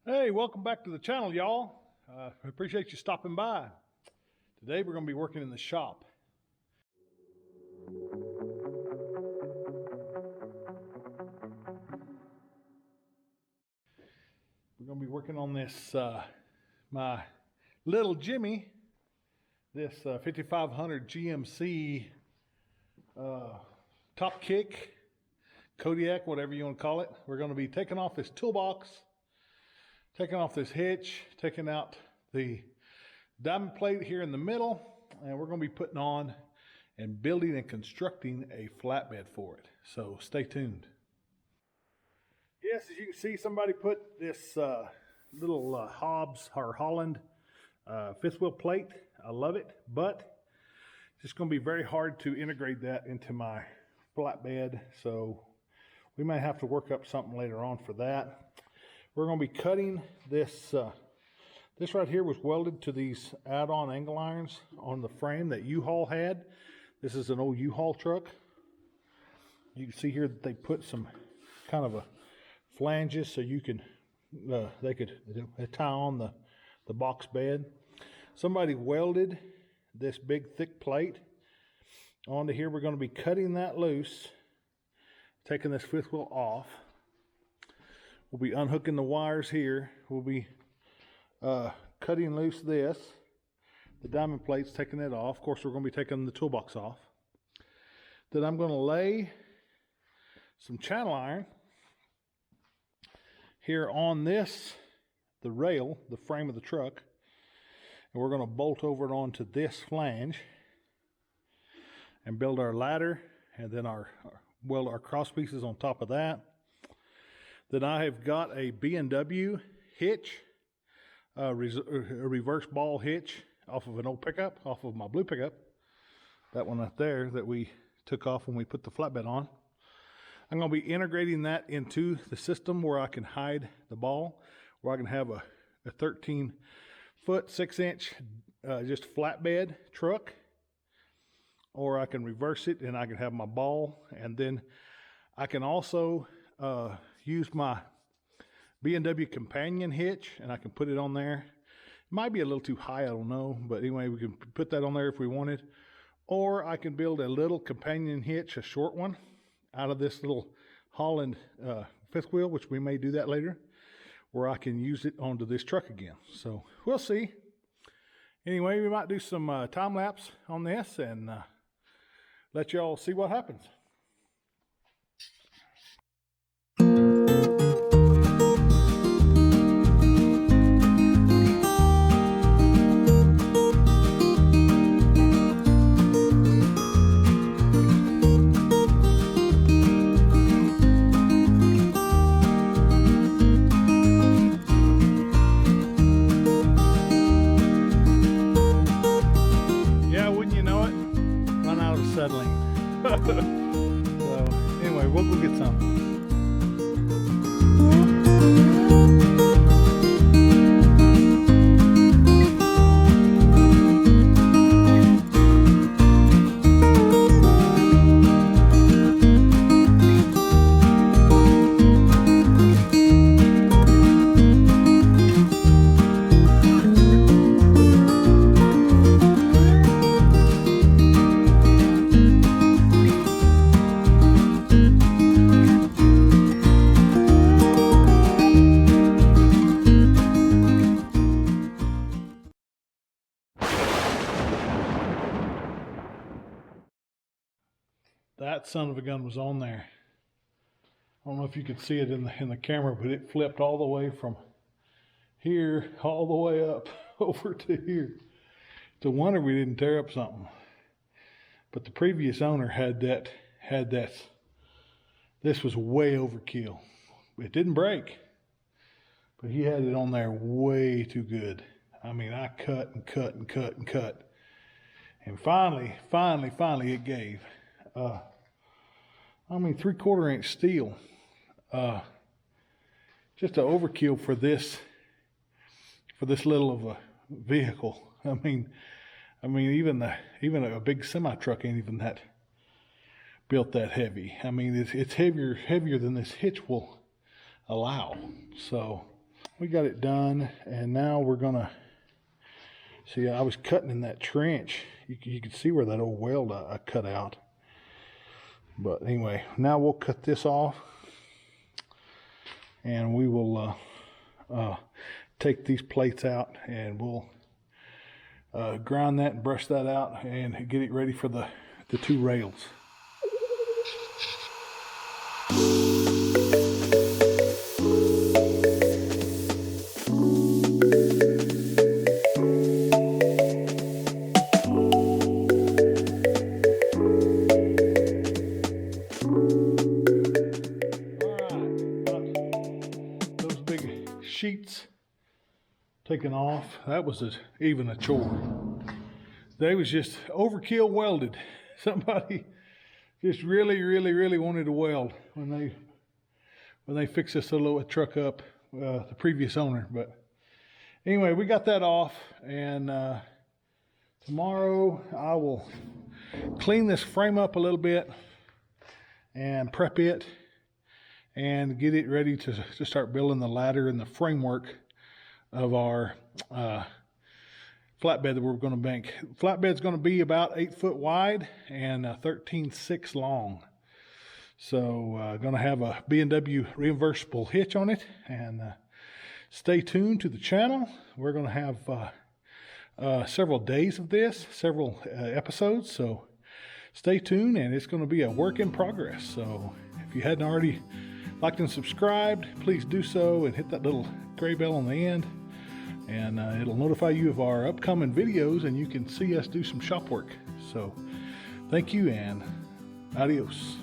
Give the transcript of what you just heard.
Hey, welcome back to the channel, y'all. I appreciate you stopping by. Today we're going to be working in the shop. We're going to be working on this, my little Jimmy, this 5500 GMC TopKick, Kodiak, whatever you want to call it. We're going to be taking off this toolbox, taking off this hitch, taking out the diamond plate here in the middle, and we're going to be putting on and building and constructing a flatbed for it. So stay tuned. Yes, as you can see, somebody put this little Hobbs or Holland fifth wheel plate. I love it, but it's just going to be very hard to integrate that into my flatbed. So we may have to work up something later on for that. We're going to be cutting this. This right here was welded to these add-on angle irons on the frame that U-Haul had. This is an old U-Haul truck. You can see here that they put some kind of a flanges so you can, they could tie on the box bed. Somebody welded this big thick plate onto here. We're going to be cutting that loose, taking this fifth wheel off. We'll be unhooking the wires here. We'll be cutting loose this, the diamond plates, taking it off. Of course, we're going to be taking the toolbox off. Then I'm going to lay some channel iron here on this, the rail, the frame of the truck, and we're going to bolt over it onto this flange and build our ladder, and then weld our cross pieces on top of that. Then I have got a B&W hitch, a reverse ball hitch off of an old pickup, off of my blue pickup. That one right there that we took off when we put the flatbed on. I'm going to be integrating that into the system where I can hide the ball, where I can have a 13-foot, 6-inch just flatbed truck, or I can reverse it and I can have my ball, and then I can also use my B&W companion hitch and I can put it on there. It might be a little too high, I don't know, but anyway, we can put that on there if we wanted. Or I can build a little companion hitch, a short one, out of this little Holland fifth wheel, which we may do that later, where I can use it onto this truck again. So we'll see. Anyway, we might do some time lapse on this and let y'all see what happens. Settling. So anyway, we'll go get some. That son of a gun was on there. I don't know if you could see it in the camera, but it flipped all the way from here all the way up over to here. It's a wonder we didn't tear up something. But the previous owner had that. This was way overkill. It didn't break, but he had it on there way too good. I mean, I cut and cut and cut and cut, and finally it gave. I mean, 3/4 inch steel. Just an overkill for this little of a vehicle. I mean, even a big semi truck ain't even that built that heavy. I mean, it's heavier than this hitch will allow. So we got it done, and now we're gonna see. I was cutting in that trench. You can see where that old weld I cut out. But anyway, now we'll cut this off, and we will take these plates out, and we'll grind that and brush that out and get it ready for the two rails. Sheets taken off. That was even a chore. They was just overkill welded. Somebody just really wanted to weld when they fixed this little truck up, the previous owner. But anyway, we got that off, and tomorrow I will clean this frame up a little bit and prep it and get it ready to start building the ladder and the framework of our flatbed that we're going to bank. Flatbed's going to be about 8 foot wide and 13.6 long. So going to have a B&W reversible hitch on it, and stay tuned to the channel. We're going to have several days of this, several episodes, so stay tuned, and it's going to be a work in progress. So if you hadn't already liked and subscribed, please do so, and hit that little gray bell on the end, and it'll notify you of our upcoming videos, and you can see us do some shop work. So thank you, and adios.